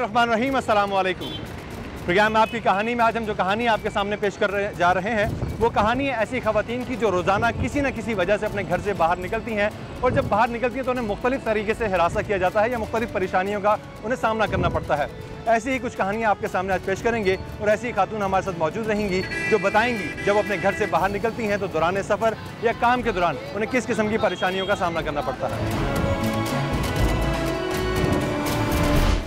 बिस्मिल्लाहिर्रहमानिर्रहीम, अस्सलाम वालेकुम। प्रोग्राम में आपकी कहानी में आज हम जो कहानी आपके सामने पेश जा रहे हैं वो कहानी है ऐसी ख़वातीन की जो रोज़ाना किसी न किसी वजह से अपने घर से बाहर निकलती हैं और जब बाहर निकलती हैं तो उन्हें मुख्तलिफ़ तरीके से हिरासा किया जाता है या मुख्तलिफ़ परेशानियों का उन्हें सामना करना पड़ता है। ऐसी ही कुछ कहानियाँ आपके सामने आज पेश करेंगे और ऐसी ही खातून हमारे साथ मौजूद रहेंगी जो बताएंगी जब अपने घर से बाहर निकलती हैं तो दौरान सफ़र या काम के दौरान उन्हें किस किस्म की परेशानियों का सामना करना पड़ता है।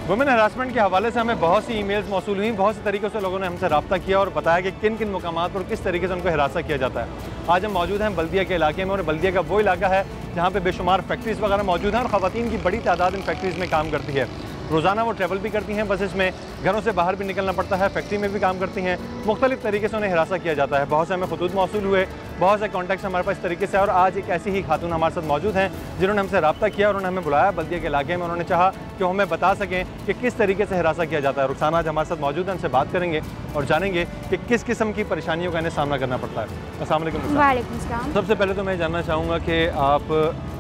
वुमेन हरासमेंट के हवाले से हमें बहुत सी ईमेल्स मौसूल हुई, बहुत से तरीक़ों से लोगों ने हमसे रब्ता किया और बताया कि किन किन मुकामात पर किस तरीके से उनको हिरासा किया जाता है। आज हम मौजूद हैं बल्दिया के इलाके में और बल्दिया का वो इलाका है जहाँ पे बेशुमार फैक्ट्रीज़ वगैरह मौजूद हैं और ख़वातीन की बड़ी तादाद इन फैक्ट्रीज़ में काम करती है। रोज़ाना वो ट्रैवल भी करती हैं बसेस में, घरों से बाहर भी निकलना पड़ता है, फैक्ट्री में भी काम करती हैं, मुख्तलिफ़ तरीके से उन्हें हिरासा किया जाता है। बहुत से हमें खुतूत मौसूल हुए, बहुत से कॉन्टैक्ट्स हमारे पास इस तरीके से, और आज एक ऐसी ही खातून हमारे साथ मौजूद हैं जिन्होंने हमसे रब्ता किया और उन्होंने हमें बुलाया बल्दिया के इलाके में। उन्होंने चाहा कि वो हमें बता सकें कि किस तरीके से हिरासा किया जाता है। रुखसाना आज हमारे साथ मौजूद है, उनसे बात करेंगे और जानेंगे कि किस किस्म की परेशानियों का इन्हें सामना करना पड़ता है। अस्सलाम वालेकुम। वालेकुम सलाम। सबसे पहले तो मैं जानना चाहूँगा कि आप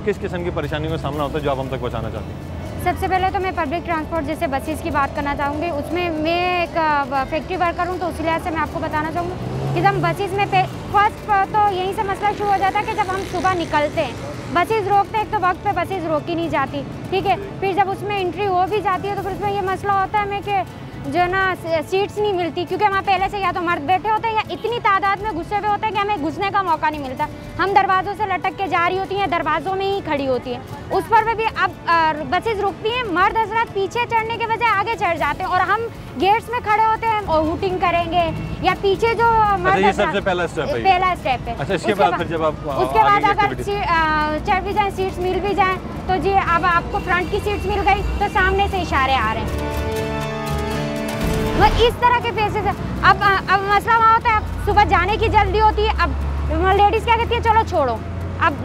किस किस्म की परेशानियों का सामना होता है जो आप हम तक पहुँचाना चाहते हैं। सबसे पहले तो मैं पब्लिक ट्रांसपोर्ट जैसे बसेस की बात करना चाहूँगी। उसमें मैं एक फैक्ट्री वर्कर हूँ तो उसी लिहाज से मैं आपको बताना चाहूँगी कि जब बसेस में फर्स्ट तो यहीं से मसला शुरू हो जाता है कि जब हम सुबह निकलते हैं बसेस रोकते हैं तो वक्त पे बसेस रोकी नहीं जाती, ठीक है। फिर जब उसमें एंट्री हो भी जाती है तो फिर उसमें ये मसला होता है कि जो है ना सीट्स नहीं मिलती, क्योंकि वहाँ पहले से या तो मर्द बैठे होते हैं या इतनी तादाद में घुसे हुए होते हैं कि हमें घुसने का मौका नहीं मिलता। हम दरवाज़ों से लटक के जा रही होती हैं, दरवाज़ों में ही खड़ी होती हैं। उस पर भी अब बसेस रुकती हैं, मर्द हजरात पीछे चढ़ने के बजाय आगे चढ़ जाते हैं और हम गेट्स में खड़े होते हैं और हुटिंग करेंगे या पीछे जो मर्द सबसे पहला स्टेप है। अच्छा, इसके बाद फिर जब आप उसके बाद अगर चढ़ भी जाए, सीट्स मिल भी जाए तो जी अब आपको फ्रंट की सीट्स मिल गई तो सामने से इशारे आ रहे हैं। इस तरह के फेसेस है। अब मसला वहाँ होता है, अब सुबह जाने की जल्दी होती है, अब लेडीज़ क्या कहती है चलो छोड़ो, अब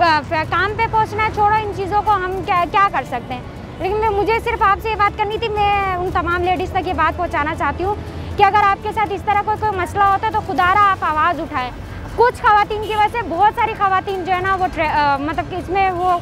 काम पे पहुँचना है, छोड़ो इन चीज़ों को, हम क्या कर सकते हैं। लेकिन मुझे सिर्फ आपसे ये बात करनी थी, मैं उन तमाम लेडीज़ तक ये बात पहुँचाना चाहती हूँ कि अगर आपके साथ इस तरह कोई मसला होता है तो खुदारा आप आवाज़ उठाएँ। कुछ ख़वातीन की वजह से बहुत सारी ख़वातीन जो है ना वो मतलब कि इसमें वो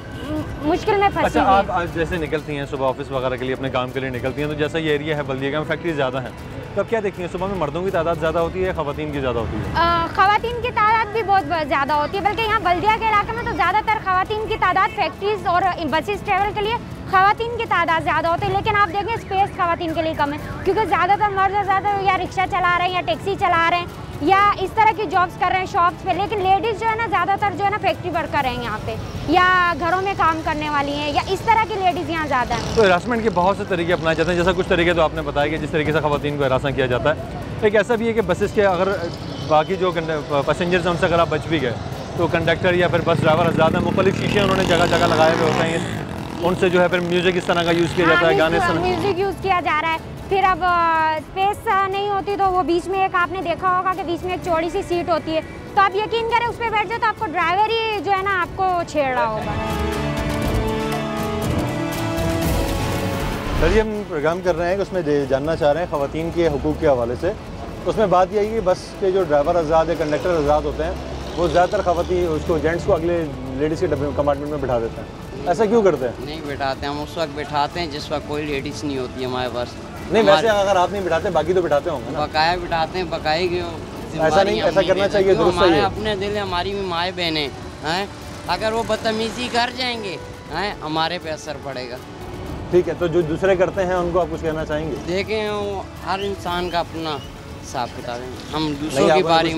मुश्किल में फंसी। अच्छा, आप आज जैसे निकलती हैं सुबह ऑफिस वगैरह के लिए, अपने काम के लिए निकलती हैं, तो जैसा ये एरिया है बल्दिया में फैक्ट्री ज़्यादा है, तो अब क्या देखती हैं सुबह में मर्दों की तादाद ज़्यादा होती है, ख़वातीन की ज़्यादा होती है? ख़वातीन की तादाद भी बहुत ज़्यादा होती है, बल्कि यहाँ बल्दिया के इलाके में तो ज़्यादातर ख़वातीन की तादाद फैक्ट्रीज और बसेस ट्रेवल के लिए ख़वातीन की तादाद ज़्यादा होती है। लेकिन आप देखें स्पेस ख़वातीन के लिए कम है, क्योंकि ज़्यादातर मर्द ज़्यादा या रिक्शा चला रहे हैं या टैक्सी चला रहे हैं या इस तरह की जॉब्स कर रहे हैं शॉप्स पे। लेकिन लेडीज़ जो है ना ज़्यादातर जो है ना फैक्ट्री वर्कर हैं यहाँ पे, या घरों में काम करने वाली हैं, या इस तरह की लेडीज़ यहाँ ज़्यादा हैं। तो हरासमेंट के बहुत से तरीके अपनाए जाते हैं, जैसा कुछ तरीके तो आपने बताया कि जिस तरीके से ख़वातीन को हरासा किया जाता है। एक ऐसा भी है कि बसेस के अगर बाकी जो पैसेंजर्स हैं उनसे अगर आप बच भी गए तो कंडक्टर या फिर बस ड्राइवर ज़्यादा मुख्तलिफ शीशे उन्होंने जगह जगह लगाए हुए होते हैं, उनसे जो है फिर म्यूज़िक इस तरह का यूज़ किया जाता है, गाने म्यूज़िक यूज़ किया जा रहा है। फिर अब स्पेस नहीं होती तो वो बीच में एक आपने देखा होगा कि बीच में एक चौड़ी सी सीट होती है, तो आप यकीन करें उस पर बैठ जाओ तो आपको ड्राइवर ही जो है ना आपको छेड़ रहा होगा। सर जी, हम प्रोग्राम कर रहे हैं कि उसमें जानना चाह रहे हैं ख़वातीन के हुकूक़ के हवाले से। उसमें बात यही है कि बस के जो ड्राइवर आज़ाद है, कंडक्टर आज़ाद होते हैं, वो ज़्यादातर ख़वातीन उसको जेंट्स को अगले लेडीज़ के डब्बे कंपार्टमेंट में बिठा देते हैं। ऐसा क्यों करते हैं? नहीं बिठाते, हम उस वक्त बिठाते हैं जिस वक्त कोई लेडीज़ नहीं होती हमारे पास। नहीं, वैसे अगर आप नहीं बिठाते बाकी तो बिठाते होंगे ना? बकाया बिठाते हैं, बकाई की ऐसा नहीं, ऐसा करना चाहिए, दुरुस्त है। अपने दिल हमारी भी माएँ बहनें हैं, अगर वो बदतमीजी कर जाएंगे हैं हमारे पे असर पड़ेगा। ठीक है, तो जो दूसरे करते हैं उनको आप कुछ कहना चाहेंगे? देखें हर इंसान का अपना हिसाब किताब है, हम दूसरों की बारी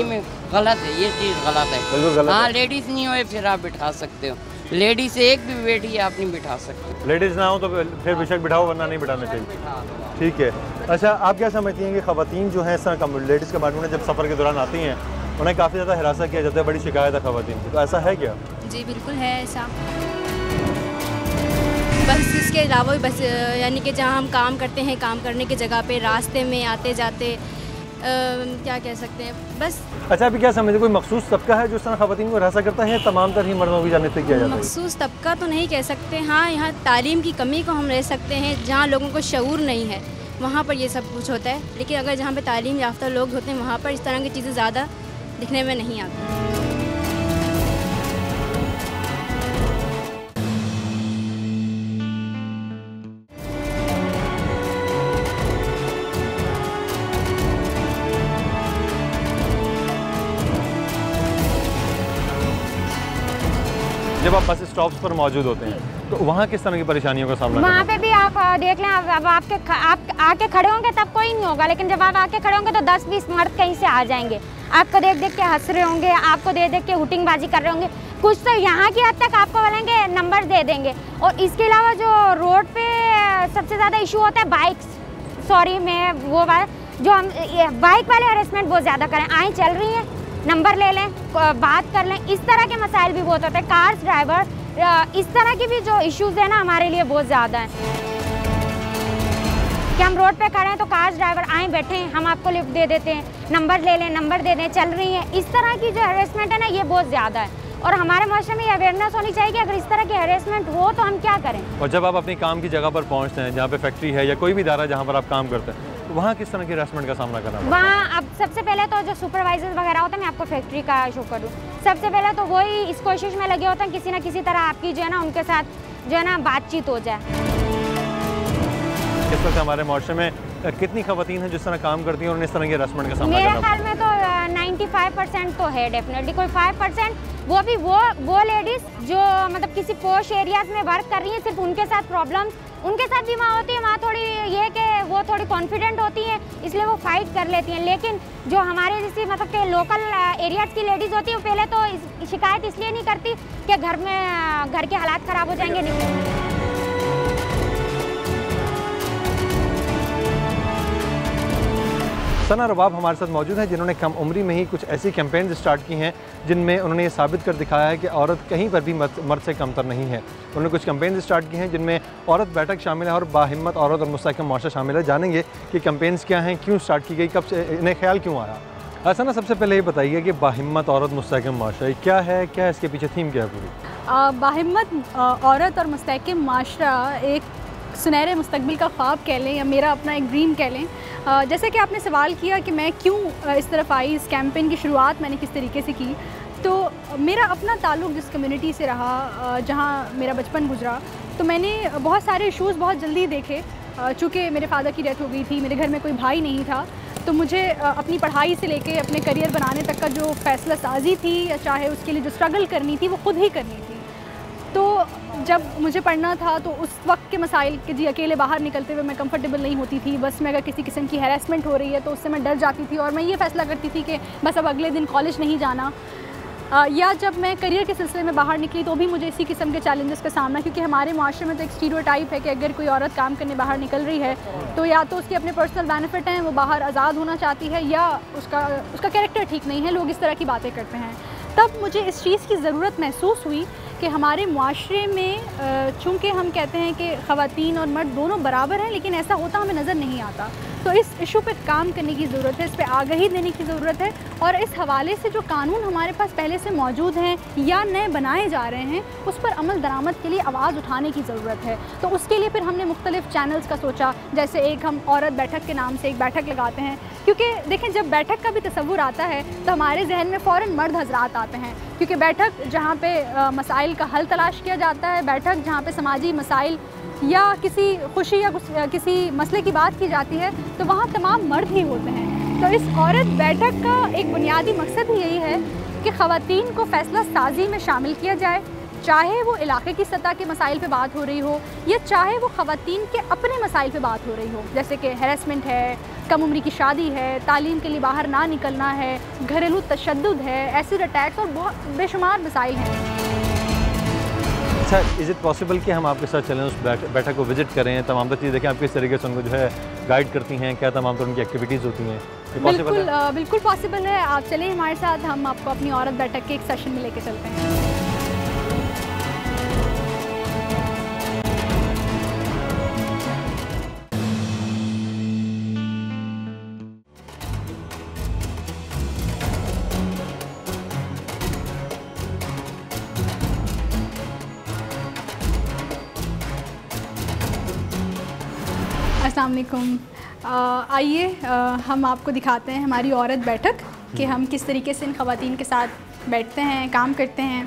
में गलत है, ये चीज़ गलत है। हाँ, लेडीज़ नहीं हो फिर आप बिठा सकते हो, लेडीज़ एक भी बेटी आप नहीं बिठा सकते। लेडीज़ ना हो तो फिर बेशक बिठाओ, वरना नहीं बिठाना चाहिए। ठीक है। अच्छा, आप क्या समझती हैं कि ख़वातीन जो हैं इस तरह लेडीज़ कंपार्टमेंट में जब सफ़र के दौरान आती हैं उन्हें काफ़ी ज़्यादा हिरासा किया जाता है, बड़ी शिकायत है ख़वातीन की, तो ऐसा है क्या? जी बिल्कुल है ऐसा। बस इसके अलावा भी बस यानी कि जहाँ हम काम करते हैं, काम करने की जगह पे रास्ते में आते जाते क्या कह सकते हैं बस। अच्छा, अभी क्या समझते, कोई मखसूस तबका है जो इस तरह ख़वातीन को हिरासा करता है या तमाम तरह मर्दों की जानिब से किया जाता है? मखसूस तबका तो नहीं कह सकते, हाँ यहाँ तालीम की कमी को हम रह सकते हैं, जहाँ लोगों को शऊर नहीं है वहाँ पर ये सब कुछ होता है। लेकिन अगर जहाँ पे तालीम याफ्ता लोग होते हैं वहाँ पर इस तरह की चीज़ें ज़्यादा दिखने में नहीं आती। जब आप बस स्टॉप्स पर मौजूद होते हैं तो वहाँ किस तरह की परेशानियों का सामना? वहाँ पे भी आप देख लें, अब आप आके खड़े होंगे तब कोई नहीं होगा, लेकिन जब आप आके खड़े होंगे तो 10-20 मर्द कहीं से आ जाएंगे, आपको देख देख के हंस रहे होंगे, आपको देख देख के हुटिंगबाजी कर रहे होंगे, कुछ तो यहाँ की हद तक आपको बोलेंगे नंबर दे देंगे। और इसके अलावा जो रोड पे सबसे ज़्यादा इशू होता है बाइक्स, सॉरी मैं वो जो हम बाइक वाले हरेसमेंट बहुत ज़्यादा करें, आए चल रही हैं नंबर ले लें, बात कर लें, इस तरह के मसाइल भी बहुत होते हैं। कार्स ड्राइवर, इस तरह की भी जो इश्यूज़ है ना हमारे लिए बहुत ज़्यादा हैं कि हम रोड पे खड़े हैं तो कार्स ड्राइवर आए बैठे हैं, हम आपको लिफ्ट दे देते हैं, नंबर ले लें, नंबर दे दें, चल रही हैं। इस तरह की जो हरेसमेंट है ना ये बहुत ज़्यादा है और हमारे माशरे में ये अवेयरनेस होनी चाहिए कि अगर इस तरह की हरेसमेंट हो तो हम क्या करें। और जब आप अपनी काम की जगह पर पहुँचते हैं, जहाँ पे फैक्ट्री है या कोई भी इदारा जहाँ पर आप काम करते हैं, तो वहाँ किस तरह की हरेसमेंट का सामना करना पड़ता है? वहाँ अब सबसे पहले तो जो सुपरवाइजर्स वगैरह होते हैं, मैं आपको फैक्ट्री का शो करूँ, सबसे पहले तो वही इस कोशिश में लगे होते हैं किसी न किसी तरह आपकी जो है ना उनके साथ जो है ना बातचीत हो जाए। इस वक्त हमारे माशरे में कितनी खवातीन हैं जिस तरह काम करती हैं और इस तरह की हरासमेंट का सामना मेरे करना? ख्याल में तो 95% तो है डेफिनेटली, कोई 5% वो भी वो लेडीज़ जो मतलब किसी पोश एरियाज़ में वर्क कर रही हैं, सिर्फ उनके साथ प्रॉब्लम्स उनके साथ भी वहाँ होती है, वहाँ थोड़ी ये कि वो थोड़ी कॉन्फिडेंट होती हैं इसलिए वो फाइट कर लेती हैं। लेकिन जो हमारे जैसी मतलब के लोकल एरियाज़ की लेडीज़ होती है वो पहले तो शिकायत इसलिए नहीं करती कि घर के हालात ख़राब हो जाएंगे, नहीं। सना रबाब हमारे साथ मौजूद है जिन्होंने कम उम्री में ही कुछ ऐसी कैंपेन्स स्टार्ट की हैं जिनमें उन्होंने ये साबित कर दिखाया है कि औरत कहीं पर भी मर्द से कमतर नहीं है। उन्होंने कुछ कैंपेन्स स्टार्ट की हैं जिनमें औरत बैठक शामिल है और बाहिम्मत औरत और मुस्तहकम माशरा शामिल है। जानेंगे कि कैंपेन्स क्या हैं, क्यों स्टार्ट की गई, कब से इन्हें ख्याल क्यों आया। सना, सबसे पहले ये बताइए कि बाहिम्मत औरत मुस्तहकम माशरा क्या है, क्या इसके पीछे थीम क्या है पूरी? बाहिम्मत औरत और मुस्तहकम माशरा एक सुनहरे मुस्तकबिल का ख्वाब कह लें या मेरा अपना एक ड्रीम कह लें। जैसे कि आपने सवाल किया कि मैं क्यों इस तरफ आई, इस कैंपेन की शुरुआत मैंने किस तरीके से की, तो मेरा अपना ताल्लुक़ जिस कम्युनिटी से रहा जहाँ मेरा बचपन गुजरा, तो मैंने बहुत सारे इशूज़ बहुत जल्दी देखे। चूँकि मेरे फादर की डेथ हो गई थी, मेरे घर में कोई भाई नहीं था, तो मुझे अपनी पढ़ाई से लेके अपने करियर बनाने तक का जो फ़ैसला साजी थी या चाहे उसके लिए जो स्ट्रगल करनी थी वो खुद ही करनी थी। तो जब मुझे पढ़ना था तो उस वक्त के मसाइल कि जी अकेले बाहर निकलते हुए मैं कंफर्टेबल नहीं होती थी, बस में अगर किसी किस्म की हैरेसमेंट हो रही है तो उससे मैं डर जाती थी और मैं ये फ़ैसला करती थी कि बस अब अगले दिन कॉलेज नहीं जाना। या जब मैं करियर के सिलसिले में बाहर निकली तो भी मुझे इसी किस्म के चैलेंजेस का सामना, क्योंकि हमारे माशरे में तो एक स्टीरियोटाइप है कि अगर कोई औरत काम करने बाहर निकल रही है तो या तो उसके अपने पर्सनल बेनिफिट हैं, वो बाहर आज़ाद होना चाहती है, या उसका कैरेक्टर ठीक नहीं है, लोग इस तरह की बातें करते हैं। तब मुझे इस चीज़ की ज़रूरत महसूस हुई कि हमारे मुआशरे में चूँकि हम कहते हैं कि ख़वातीन और मर्द दोनों बराबर हैं, लेकिन ऐसा होता हमें नज़र नहीं आता। तो इस इशू पे काम करने की ज़रूरत है, इस पे आगाही देने की ज़रूरत है और इस हवाले से जो कानून हमारे पास पहले से मौजूद हैं या नए बनाए जा रहे हैं उस पर अमल दरामद के लिए आवाज़ उठाने की ज़रूरत है। तो उसके लिए फिर हमने मुख्तलिफ़ चैनल्स का सोचा, जैसे एक हम औरत बैठक के नाम से एक बैठक लगाते हैं, क्योंकि देखें जब बैठक का भी तसव्वुर आता है तो हमारे जहन में फ़ौरन मर्द हजरात आते हैं, क्योंकि बैठक जहाँ पे मसाइल का हल तलाश किया जाता है, बैठक जहाँ पे समाजी मसाइल या किसी खुशी या किसी मसले की बात की जाती है तो वहाँ तमाम मर्द ही होते हैं। तो इस औरत बैठक का एक बुनियादी मकसद ही यही है कि ख़वातीन को फ़ैसला साजी में शामिल किया जाए, चाहे वो इलाके की सतह के मसाइल पे बात हो रही हो या चाहे वो ख़वातीन के अपने मसाइल पे बात हो रही हो, जैसे कि हैरेसमेंट है, कम उम्री की शादी है, तालीम के लिए बाहर ना निकलना है, घरेलू तशद्दुद है, एसिड अटैक्स और बहुत बेशुमार मसाइल हैं। अच्छा, इज़ इट पॉसिबल कि हम आपके साथ चलें, उस बैठक को विजिट करें, तमाम चीज़ देखें, आप किस तरीके से उनको जो है गाइड करती हैं, क्या तमाम तरह उनकी एक्टिविटीज़ होती हैं? बिल्कुल पॉसिबल है। आप चलें हमारे साथ, हम आपको अपनी औरत बैठक के एक सेशन में लेके चलते हैं। अस्सलाम वालेकुम। आइए हम आपको दिखाते हैं हमारी औरत बैठक कि हम किस तरीके से इन ख़वातीन के साथ बैठते हैं, काम करते हैं।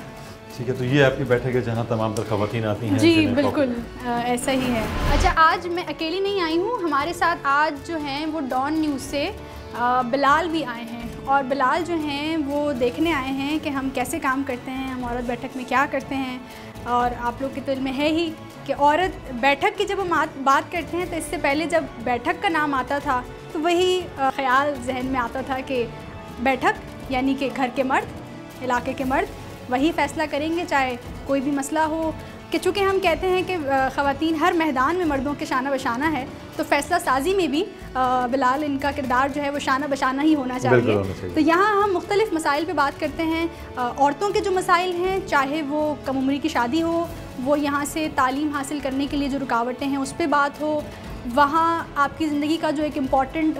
ठीक है, तो ये आपकी बैठक है जहाँ तमाम तर ख़वातीन आती हैं? जी बिल्कुल ऐसा ही है। अच्छा, आज मैं अकेली नहीं आई हूँ, हमारे साथ आज जो हैं वो डॉन न्यूज़ से बिलाल भी आए हैं और बिलाल जो हैं वो देखने आए हैं कि हम कैसे काम करते हैं, हम औरत बैठक में क्या करते हैं। और आप लोग के तो इल्म है ही कि औरत बैठक की जब हम बात करते हैं तो इससे पहले जब बैठक का नाम आता था तो वही ख़्याल जहन में आता था कि बैठक यानी कि घर के मर्द, इलाके के मर्द वही फ़ैसला करेंगे चाहे कोई भी मसला हो। कि चूँकि हम कहते हैं कि ख़वातीन हर मैदान में मर्दों के शाना बशाना है, तो फ़ैसला साजी में भी बिलाल इनका किरदार जो है वो शाना बशाना ही होना चाहिए। तो यहाँ हम मुख्तलिफ़ मसाइल पे बात करते हैं। औरतों के जो मसाइल हैं, चाहे वो कम उम्री की शादी हो, वो यहाँ से तालीम हासिल करने के लिए जो रुकावटें हैं उस पर बात हो, वहाँ आपकी ज़िंदगी का जो एक इम्पॉर्टेंट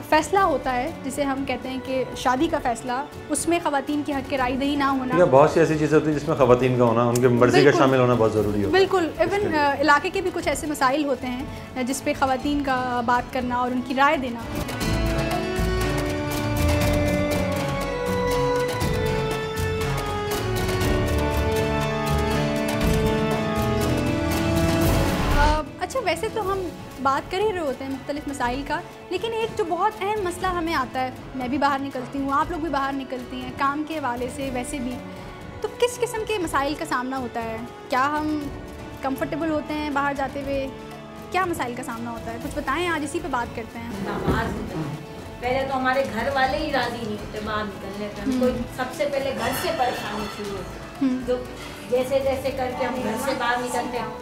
फ़ैसला होता है जिसे हम कहते हैं कि शादी का फ़ैसला, उसमें ख़वातीन की हक़ राय दही ना होना। या बहुत सी ऐसी चीज़ें होती हैं जिसमें ख़वातीन का होना, उनके मर्ज़ी का शामिल होना बहुत ज़रूरी होता है। बिल्कुल, इवन इलाके के भी कुछ ऐसे मसाइल होते हैं जिस पे ख़वातीन का बात करना और उनकी राय देना। अच्छा, वैसे तो हम बात कर ही रहे होते हैं मुख्तलिफ़ मसाइल का, लेकिन एक जो बहुत अहम मसला हमें आता है, मैं भी बाहर निकलती हूँ, आप लोग भी बाहर निकलती हैं काम के हवाले से, वैसे भी तो किस किस्म के मसाइल का सामना होता है? क्या हम कंफर्टेबल होते हैं बाहर जाते हुए? क्या मसाइल का सामना होता है, कुछ बताएं, आज इसी पे बात करते हैं। पहले तो हमारे घर वाले ही राज़ी नहीं होते बाहर निकलने पर, तो सबसे पहले घर से परेशानी शुरू होती है। तो जैसे जैसे करके हम घर से बाहर निकलते हैं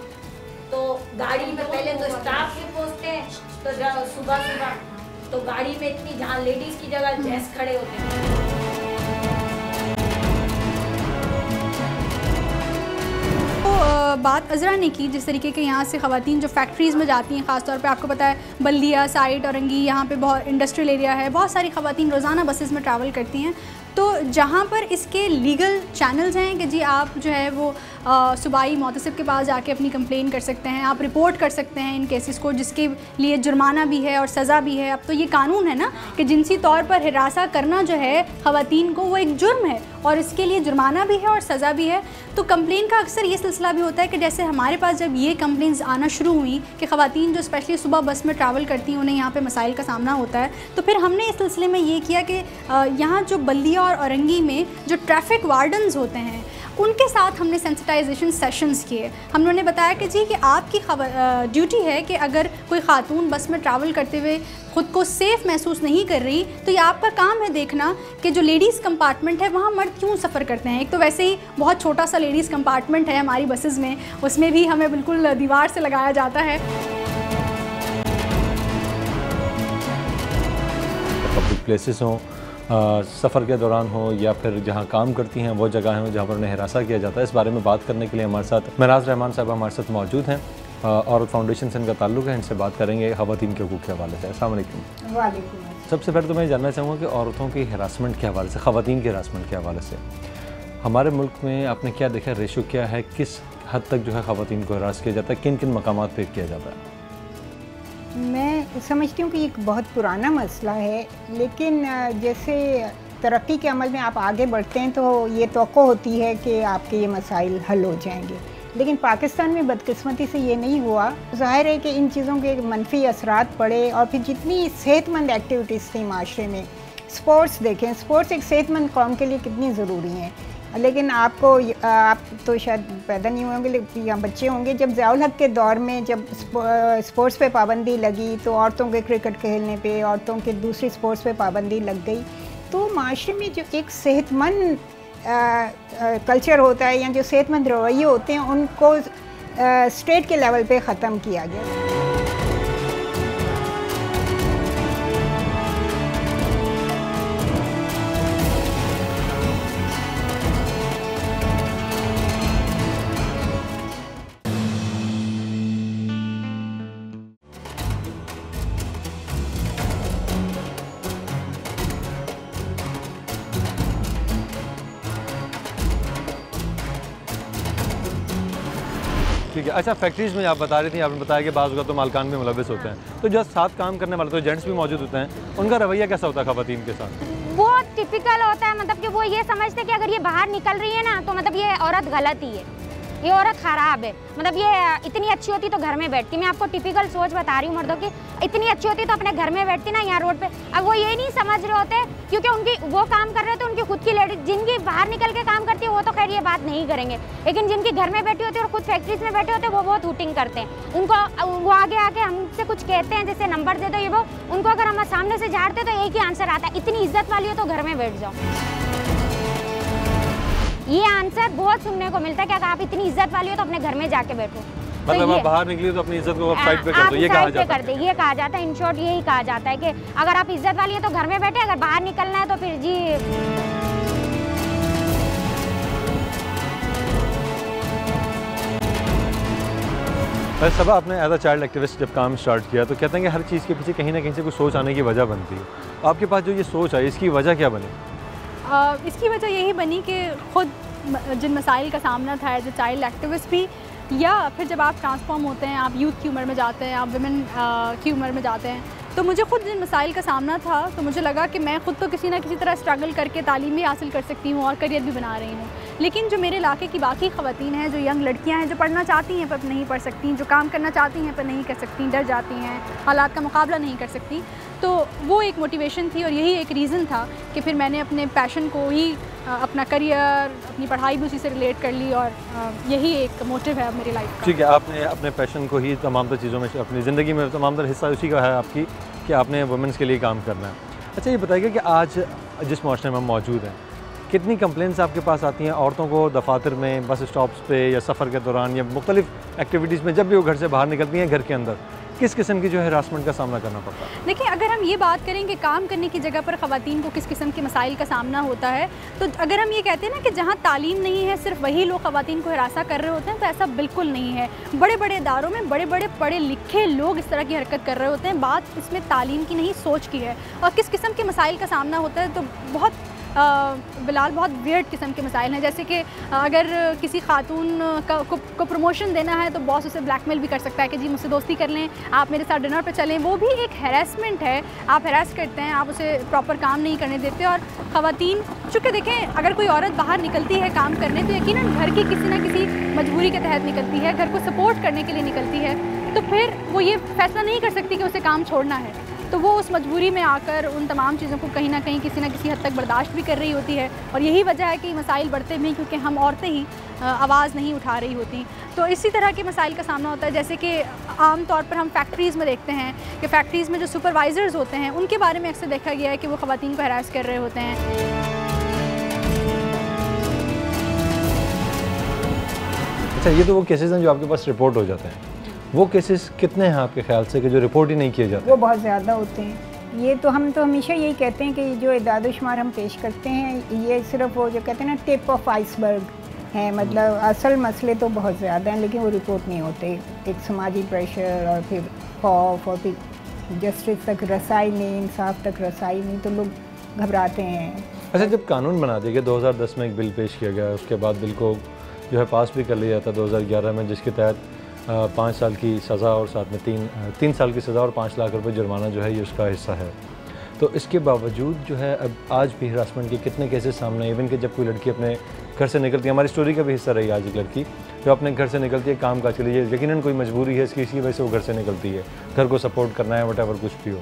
तो गाड़ी में पहले तो स्टाफ भी पहुँचते हैं, तो सुबह सुबह तो गाड़ी में इतनी, जहाँ लेडीज़ की जगह जेंट्स खड़े होते हैं। तो बात अज़रा ने की जिस तरीके के यहाँ से ख़वातीन जो फैक्ट्रीज़ में जाती हैं, ख़ास तौर पे आपको पता है बल्दिया साइड औरंगी, यहाँ पे बहुत इंडस्ट्रियल एरिया है, बहुत सारी ख़वातीन रोज़ाना बसेस में ट्रैवल करती हैं। तो जहाँ पर इसके लीगल चैनल्स हैं कि जी आप जो है वो सूबाई मोहतसिब के पास जाके अपनी कंप्लेन कर सकते हैं, आप रिपोर्ट कर सकते हैं इन केसेस को, जिसके लिए जुर्माना भी है और सज़ा भी है। अब तो ये कानून है ना कि जिनसी तौर पर हिरासा करना जो है ख़वातीन को वो एक जुर्म है और इसके लिए जुर्माना भी है और सज़ा भी है। तो कंप्लेन का अक्सर ये सिलसिला भी होता है कि जैसे हमारे पास जब ये कंप्लेंट्स आना शुरू हुई कि ख़वातीन जो स्पेशली सुबह बस में ट्रैवल करती हैं उन्हें यहाँ पे मसाइल का सामना होता है, तो फिर हमने इस सिलसिले में ये किया कि यहाँ जो बल्दिया और औरंगी में जो ट्रैफिक वार्डन्स होते हैं उनके साथ हमने सेंसिटाइजेशन सेशंस किए। हम उन्होंने बताया कि जी कि आपकी ड्यूटी है कि अगर कोई खातून बस में ट्रैवल करते हुए ख़ुद को सेफ़ महसूस नहीं कर रही तो ये आपका काम है देखना कि जो लेडीज़ कंपार्टमेंट है वहाँ मर्द क्यों सफ़र करते हैं। एक तो वैसे ही बहुत छोटा सा लेडीज़ कंपार्टमेंट है हमारी बसेज़ में, उसमें भी हमें बिल्कुल दीवार से लगाया जाता है। पब्लिक प्लेसेस हों, सफ़र के दौरान हो या फिर जहाँ काम करती हैं वो जगह हैं जहाँ पर उन्हें हिरासा किया जाता है, इस बारे में बात करने के लिए हमारे साथ महराज रहमान साहब हमारे साथ मौजूद हैं। औरत फाउंडेशन से इनका ताल्लुक़ है, इनसे बात करेंगे ख़वातीन के हुकूक़ के हवाले से। अस्सलाम वालेकुम। वालेकुम। सबसे पहले तो मैं जानना चाहूँगा कि औरतों की हिरासमेंट के हवाले से, ख़वातीन की हिरासमेंट के हवाले से हमारे मुल्क में आपने क्या देखा, रेशो क्या है, किस हद तक जो है ख़वातीन को हिरास किया जाता है, किन किन मकामात पर किया जाता है? मैं समझती हूँ कि एक बहुत पुराना मसला है, लेकिन जैसे तरक्की के अमल में आप आगे बढ़ते हैं तो ये तवक्को होती है कि आपके ये मसाइल हल हो जाएंगे, लेकिन पाकिस्तान में बदकिस्मती से ये नहीं हुआ। ज़ाहिर है कि इन चीज़ों के मनफी असरात पड़े और फिर जितनी सेहतमंद एक्टिविटीज़ थी माशरे में, स्पोर्ट्स देखें, स्पोर्ट्स एक सेहतमंद कौम के लिए कितनी ज़रूरी हैं, लेकिन आप तो शायद पैदा नहीं होंगे या बच्चे होंगे जब ज़ियाउल हक़ के दौर में जब स्पोर्ट्स पे पाबंदी लगी तो औरतों के क्रिकेट खेलने पे, औरतों के दूसरी स्पोर्ट्स पे पाबंदी लग गई, तो माशरे में जो एक सेहतमंद कल्चर होता है या जो सेहतमंद रवैये होते हैं उनको स्टेट के लेवल पे ख़त्म किया गया। ठीक है। अच्छा, फैक्ट्रीज़ में आप बता रही थी, आपने बताया कि बाज़ तो मालकान भी मुलविस होते हैं, तो जो साथ काम करने वाले तो जेंट्स भी मौजूद होते हैं, उनका रवैया कैसा होता है ख़वातीन के साथ? वो टिपिकल होता है, मतलब कि वो ये समझते हैं कि अगर ये बाहर निकल रही है ना तो मतलब ये औरत गलत ही है। ये औरत खराब है, मतलब ये इतनी अच्छी होती तो घर में बैठती। मैं आपको टिपिकल सोच बता रही हूँ मर्दों की, इतनी अच्छी होती तो अपने घर में बैठती ना, यहाँ रोड पे। अब वो ये नहीं समझ रहे होते क्योंकि उनकी वो काम कर रहे होते, उनकी खुद की लेडीज जिनकी बाहर निकल के काम करती है वो तो खैर ये बात नहीं करेंगे, लेकिन जिनकी घर में बैठी होती है और खुद फैक्ट्रीज में बैठे होते हैं वो बहुत हूटिंग करते हैं। उनको वो आगे आके हमसे कुछ कहते हैं, जैसे नंबर दे दो ये वो, उनको अगर हम सामने से झाड़ते तो एक ही आंसर आता है, इतनी इज्जत वाली हो तो घर में बैठ जाओ। ये आंसर बहुत सुनने को मिलता है कि अगर आप इतनी इज्जत वाली हो तो अपने घर में जाके बैठो। मतलब आप बाहर निकली तो अपनी इज्जत को साइड पे कर दो, ये कहा जाता है। ये कहा जाता है, इन शॉर्ट यही कहा जाता है कि अगर आप इज्जत वाली है तो घर में बैठे, अगर बाहर निकलना है तो फिर जी। सबा, आपने एज अ चाइल्ड एक्टिविस्ट जब काम स्टार्ट किया तो कहते हैं कि हर चीज़ के पीछे कहीं ना कहीं से कुछ सोच आने की वजह बनती है। आपके पास जो ये सोच आई, इसकी वजह क्या बनी? इसकी वजह यही बनी कि ख़ुद जिन मसाइल का सामना था एज ए चाइल्ड एक्टिविस्ट भी, या फिर जब आप ट्रांसफॉर्म होते हैं, आप यूथ की उम्र में जाते हैं, आप विमेन की उम्र में जाते हैं, तो मुझे ख़ुद जिन मसाइल का सामना था तो मुझे लगा कि मैं ख़ुद तो किसी ना किसी तरह स्ट्रगल करके तालीम भी हासिल कर सकती हूँ और करियर भी बना रही हूँ, लेकिन जो मेरे इलाके की बाकी ख़वातीन हैं, जो यंग लड़कियाँ हैं, जो पढ़ना चाहती हैं पर नहीं पढ़ सकती, जो काम करना चाहती हैं पर नहीं कर सकती, डर जाती हैं, हालात का मुकाबला नहीं कर सकती, तो वो एक मोटिवेशन थी और यही एक रीज़न था कि फिर मैंने अपने पैशन को ही अपना करियर, अपनी पढ़ाई भी उसी से रिलेट कर ली और यही एक मोटिव है अब मेरी लाइफ का। ठीक है, आपने अपने पैशन को ही तमाम तर चीज़ों में, अपनी ज़िंदगी में तमाम तर हिस्सा उसी का है आपकी कि आपने वुमेंस के लिए काम करना है। अच्छा, ये बताइए कि आज जिस माशरे में हम मौजूद हैं, कितनी कंप्लेंट्स आपके पास आती हैं औरतों को दफातर में, बस स्टॉप्स पे या सफ़र के दौरान या मुख्तलिफ एक्टिविटीज़ में, जब भी वो घर से बाहर निकलती हैं, घर के अंदर किस किस्म की जो है हरासमेंट का सामना करना पड़ता है? देखिए, अगर हम ये बात करें कि काम करने की जगह पर ख़वातीन को किस किस्म के मसाइल का सामना होता है, तो अगर हम ये कहते हैं ना कि जहाँ तालीम नहीं है सिर्फ वही लोग ख़वातीन को हरासा कर रहे होते हैं, तो ऐसा बिल्कुल नहीं है। बड़े बड़े इदारों में बड़े बड़े पढ़े लिखे लोग इस तरह की हरकत कर रहे होते हैं। बात इसमें तालीम की नहीं, सोच की है। और किस किस्म के मसाइल का सामना होता है, तो बहुत बिलाल बहुत वियर्ड किस्म के मसाइल हैं। जैसे कि अगर किसी खातून को प्रमोशन देना है तो बॉस उसे ब्लैकमेल भी कर सकता है कि जी मुझसे दोस्ती कर लें, आप मेरे साथ डिनर पे चलें। वो भी एक हैरेसमेंट है, आप हैरेस करते हैं, आप उसे प्रॉपर काम नहीं करने देते। और ख़वातीन, चूँकि देखें, अगर कोई औरत बाहर निकलती है काम करने तो यकीनन घर की किसी न किसी मजबूरी के तहत निकलती है, घर को सपोर्ट करने के लिए निकलती है, तो फिर वो ये फैसला नहीं कर सकती कि उसे काम छोड़ना है। तो वो उस मजबूरी में आकर उन तमाम चीज़ों को कहीं ना कहीं किसी न किसी हद तक बर्दाश्त भी कर रही होती है। और यही वजह है कि मसाइल बढ़ते भी, क्योंकि हम औरतें ही आवाज़ नहीं उठा रही होती। तो इसी तरह के मसाइल का सामना होता है। जैसे कि आम तौर पर हम फैक्ट्रीज़ में देखते हैं कि फैक्ट्रीज़ में जो सुपरवाइज़र्स होते हैं उनके बारे में अक्सर देखा गया है कि वो ख़वातीन को हरास कर रहे होते हैं। अच्छा, ये तो वो केसेस हैं जो आपके पास रिपोर्ट हो जाते हैं। वो केसेस कितने हैं आपके ख्याल से कि जो रिपोर्ट ही नहीं किए जाते? वो बहुत ज़्यादा होते हैं। ये तो हम तो हमेशा यही कहते हैं कि जो इदाद-ओ-शुमार हम पेश करते हैं, ये सिर्फ वो जो कहते हैं ना टिप ऑफ आइसबर्ग है। मतलब असल मसले तो बहुत ज़्यादा हैं, लेकिन वो रिपोर्ट नहीं होते। एक समाजी प्रेशर और फिर खौफ और फिर जस्टिस तक रसाई नहीं, इंसाफ तक रसाई नहीं, तो लोग घबराते हैं। अच्छा, जब कानून बना दिया गया, 2010 में एक बिल पेश किया गया, उसके बाद बिल को जो है पास भी कर लिया था 2011 में, जिसके तहत 5 साल की सज़ा और साथ में 3 साल की सज़ा और 5 लाख रुपए जुर्माना जो है ये उसका हिस्सा है। तो इसके बावजूद जो है अब आज भी हरासमेंट के कितने केसेस सामने, इवन कि जब कोई लड़की अपने घर से निकलती है, हमारी स्टोरी का भी हिस्सा रही आज एक लड़की जो अपने घर से निकलती है काम काज के लिए, यकीनन कोई मजबूरी है इसकी वजह से वो घर से निकलती है, घर को सपोर्ट करना है, वटेवर कुछ भी हो।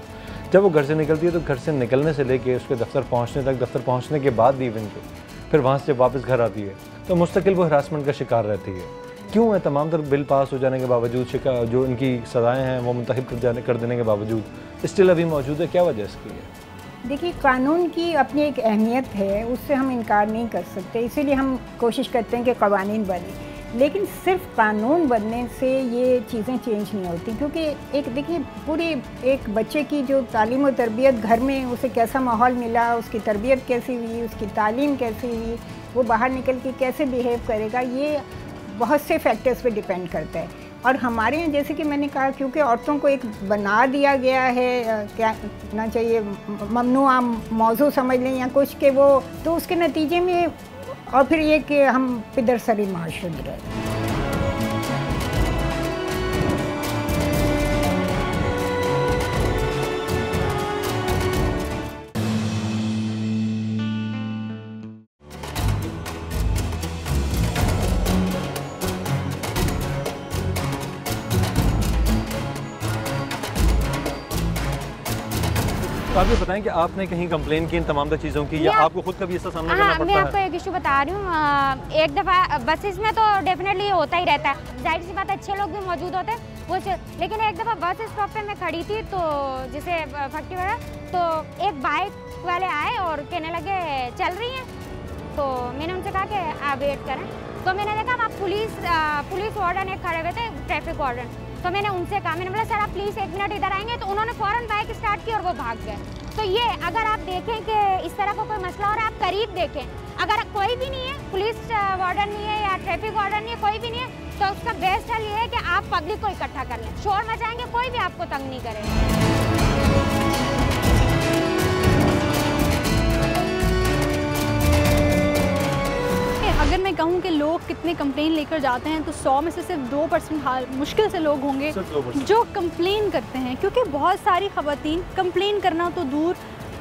जब वो घर से निकलती है तो घर से निकलने से लेके उसके दफ्तर पहुँचने तक, दफ्तर पहुँचने के बाद भी इवन के फिर वहाँ से वापस घर आती है तो मुस्तकिल वो हरासमेंट का शिकार रहती है। क्यों है? तमाम तर बिल पास हो जाने के बावजूद, जो इनकी सज़ाएँ हैं वो मुंतखब कर देने के बावजूद स्टिल अभी मौजूद है। क्या वजह इसकी है? देखिए, कानून की अपनी एक अहमियत है, उससे हम इनकार नहीं कर सकते, इसीलिए हम कोशिश करते हैं कि कवानीन बने। लेकिन सिर्फ कानून बनने से ये चीज़ें चेंज नहीं होती, क्योंकि एक देखिए पूरी एक बच्चे की जो तालीम और तरबियत घर में उसे कैसा माहौल मिला, उसकी तरबियत कैसी हुई, उसकी तालीम कैसी हुई, वो बाहर निकल के कैसे बिहेव करेगा, ये बहुत से फैक्टर्स पे डिपेंड करता है। और हमारे यहाँ जैसे कि मैंने कहा, क्योंकि औरतों को एक बना दिया गया है, क्या ना चाहिए, ममनुआ मौजू समझ लें या कुछ के वो, तो उसके नतीजे में और फिर ये कि हम पिदरसरी माशरे रहे। तो आप ये बताएं कि आपने कहीं कंप्लेन की इन तमाम चीज़ों की या आपको खुद कभी इसका सामना करना पड़ता है? मैं आपको एक इशू बता रही हूँ। एक दफ़ा बसेस में तो डेफिनेटली होता ही रहता है, जाहिर सी बात है, अच्छे लोग भी मौजूद होते हैं वो, लेकिन एक दफ़ा बस स्टॉप पे मैं खड़ी थी तो जैसे फैक्ट्री वाला, तो एक बाइक वाले आए और कहने लगे चल रही हैं, तो मैंने उनसे कहा कि आप वेट करें। तो मैंने देखा आप पुलिस वार्डन एक खड़े हुए थे, ट्रैफिक वार्डन, तो मैंने उनसे कहा, मैंने बोला सर आप प्लीज़ 1 मिनट इधर आएंगे, तो उन्होंने फ़ौरन बाइक स्टार्ट की और वो भाग गए। तो ये अगर आप देखें कि इस तरह का कोई मसला हो रहा है, आप करीब देखें, अगर कोई भी नहीं है, पुलिस वार्डन नहीं है या ट्रैफिक वार्डन नहीं है, कोई भी नहीं है, तो उसका बेस्ट हल ये है कि आप पब्लिक को इकट्ठा कर लें, शोर मचाएंगे कोई भी आपको तंग नहीं करेगा। अगर मैं कहूँ कि लोग कितने कंप्लेन लेकर जाते हैं तो 100 में से सिर्फ 2% मुश्किल से लोग होंगे जो कंप्लेन करते हैं, क्योंकि बहुत सारी ख़वातीन कंप्लेन करना तो दूर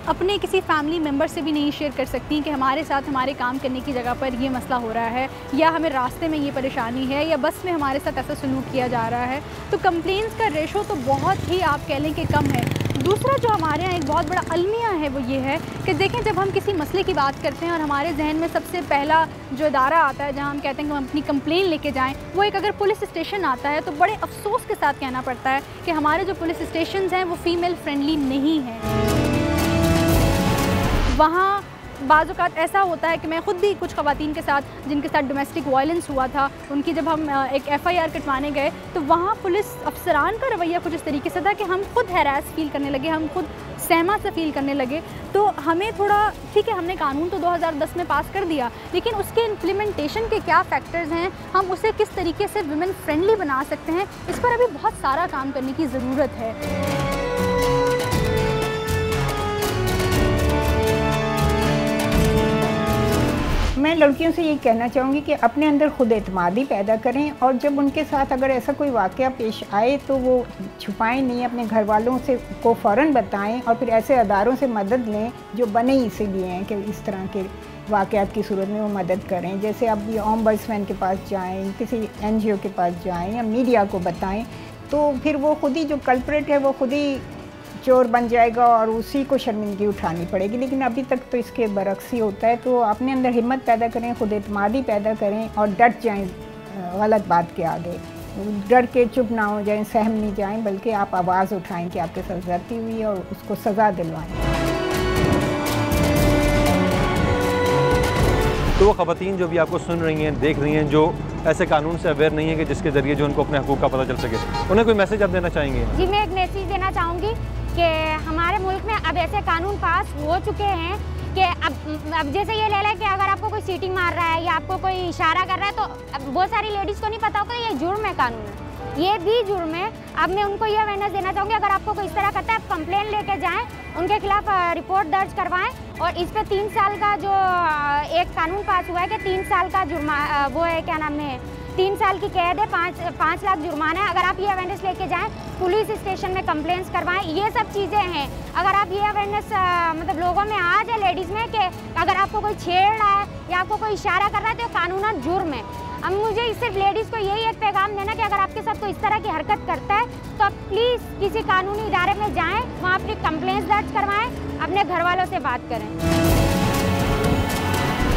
अपने किसी फैमिली मेम्बर से भी नहीं शेयर कर सकती कि हमारे साथ हमारे काम करने की जगह पर ये मसला हो रहा है, या हमें रास्ते में ये परेशानी है, या बस में हमारे साथ ऐसा सलूक किया जा रहा है। तो कंप्लेंट्स का रेशो तो बहुत ही आप कह लें कि कम है। दूसरा जो हमारे यहाँ एक बहुत बड़ा अलमिया है वो ये है कि देखें, जब हम किसी मसले की बात करते हैं और हमारे जहन में सबसे पहला जो इदारा आता है जहाँ हम कहते हैं कि हम अपनी कंप्लेन लेके जाएं, वो एक अगर पुलिस स्टेशन आता है तो बड़े अफसोस के साथ कहना पड़ता है कि हमारे जो पुलिस स्टेशन हैं वो फ़ीमेल फ्रेंडली नहीं हैं। वहाँ बाज़-औक़ात ऐसा होता है कि मैं ख़ुद भी कुछ ख़वातीन के साथ जिनके साथ डोमेस्टिक वायलेंस हुआ था, उनकी जब हम एक FIR कटवाने गए तो वहाँ पुलिस अफसरान का रवैया कुछ इस तरीके से था कि हम खुद हैरास फील करने लगे, हम खुद सहमा से फील करने लगे। तो हमें थोड़ा, ठीक है, हमने कानून तो 2010 में पास कर दिया, लेकिन उसके इम्प्लीमेंटेशन के क्या फैक्टर्स हैं, हम उसे किस तरीके से वुमेन फ्रेंडली बना सकते हैं, इस पर अभी बहुत सारा काम करने की ज़रूरत है। मैं लड़कियों से ये कहना चाहूँगी कि अपने अंदर खुद एतमादी पैदा करें, और जब उनके साथ अगर ऐसा कोई वाक़या पेश आए तो वो छुपाएं नहीं, अपने घर वालों से को फ़ौरन बताएं, और फिर ऐसे अदारों से मदद लें जो बने इसीलिए हैं कि इस तरह के वाक़यात की सूरत में वो मदद करें। जैसे आप ये ओम्बड्समैन के पास जाएँ, किसी NGO के पास जाएँ, या मीडिया को बताएँ, तो फिर वो खुद ही जो कल्प्रेट है वो खुद ही चोर बन जाएगा और उसी को शर्मिंदगी उठानी पड़ेगी। लेकिन अभी तक तो इसके बरक्स ही होता है। तो अपने अंदर हिम्मत पैदा करें, खुद एतमादी पैदा करें, और डट जाएं गलत बात के आगे, डर के चुप ना हो जाएं, सहम नहीं जाएं, बल्कि आप आवाज़ उठाएं कि आपके साथ ज़्यादती हुई है और उसको सज़ा दिलवाएं। तो वो ख़वातीन जो भी आपको सुन रही हैं, देख रही हैं, जो ऐसे कानून से अवेयर नहीं है कि जिसके ज़रिए जो उनको अपने हकूक़ का पता चल सके, उन्हें कोई मैसेज आप देना चाहेंगे? जी, मैं एक मैसेज देना चाहूँगी कि हमारे मुल्क में अब ऐसे कानून पास हो चुके हैं कि अब जैसे ये ले लें कि अगर आपको कोई सीटिंग मार रहा है या आपको कोई इशारा कर रहा है, तो बहुत सारी लेडीज़ को नहीं पता होगा ये जुर्म है, कानून है, ये भी जुर्म है। अब मैं उनको ये अवेयरनेस देना चाहूँगी, अगर आपको कोई इस तरह करता है, आप कंप्लेन लेके जाएँ, उनके खिलाफ रिपोर्ट दर्ज करवाएं, और इस पर 3 साल का जो एक कानून पास हुआ है कि 3 साल का जुर्मा, वो है क्या नाम है, 3 साल की कैद है, 5 लाख जुर्माना है। अगर आप ये अवेयरनेस लेके जाएं, पुलिस स्टेशन में कंप्लेंट्स करवाएं, ये सब चीज़ें हैं। अगर आप ये अवेयरनेस मतलब लोगों में आ जाए, लेडीज़ में, कि अगर आपको कोई छेड़ रहा है या आपको कोई इशारा कर रहा है तो कानूनन जुर्म है। अब मुझे सिर्फ लेडीज़ को यही एक पैगाम देना कि अगर आपके साथ कोई इस तरह की हरकत करता है तो आप प्लीज़ किसी कानूनी इदारे में जाएँ, वहाँ अपनी कंप्लेंट्स दर्ज करवाएँ, अपने घर वालों से बात करें।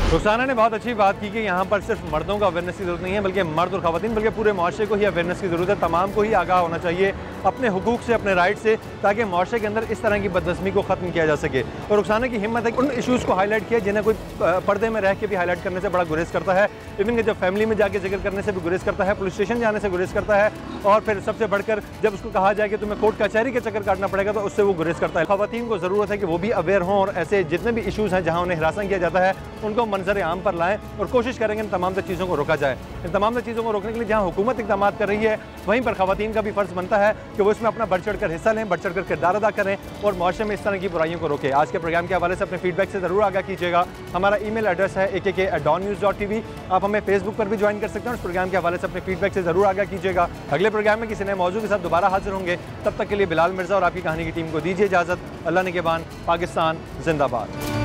रुखसाना ने बहुत अच्छी बात की कि यहाँ पर सिर्फ मर्दों का अवेयरनेस की ज़रूरत नहीं है, बल्कि मर्द और ख़वातीन, बल्कि पूरे माशरे को ही अवेयरनेस की ज़रूरत है। तमाम को ही आगाह होना चाहिए अपने हुकूक से, अपने राइट से, ताकि माशरे के अंदर इस तरह की बदनज़मी को ख़त्म किया जा सके। और रुखसाना की हिम्मत है कि उन इशूज़ को हाईलाइट किया जिन्हें कोई पर्दे में रह के भी हाईलाइट करने से बड़ा गुरेज करता है, इवन कि जब फैमिली में जाके जिक्र करने से भी गुरेज करता है, पुलिस स्टेशन जाने से गुरेज करता है, और फिर सबसे बढ़कर जब उसको कहा जाए कि तुम्हें कोर्ट कचहरी के चक्कर काटना पड़ेगा तो उससे वो गुरेज करता है। ख़वातीन को ज़रूरत है कि वो भी अवेयर हों और ऐसे जितने भी इशूज़ हैं जहाँ उन्हें हिरासत किया जाता है उनको मंजर आम पर लाएँ, और कोशिश करेंगे इन तमाम चीज़ों को रोका जाए। इन तमाम चीज़ों को रोकने के लिए जहाँ हुकूमत इक़दाम कर रही है, वहीं पर ख़वातीन का भी फ़र्ज़ बनता है कि वो इसमें अपना बढ़ चढ़ कर हिस्सा लें, बढ़ चढ़ कर किरदार अदा करें और माशरे में इस तरह की बुराइयों को रोकें। आज के प्रोग्राम के हवाले से अपने फीडबैक से ज़रूर आगाह कीजिएगा। हमारा ईमेल एड्रेस है akk@dawnnews.tv। आप हमें फेसबुक पर भी ज्वाइन कर सकते हैं। उस प्रोग्राम के हवाले से अपने फीडबैक से ज़रूर आगाह कीजिएगा। अगले प्रोग्राम में किसी नए मौजू के साथ दोबारा हाजिर होंगे। तब तक के लिए बिलाल मिर्ज़ा और आपकी कहानी की टीम को दीजिए इजाज़त। अल्लाह निगहबान। पाकिस्तान जिंदाबाद।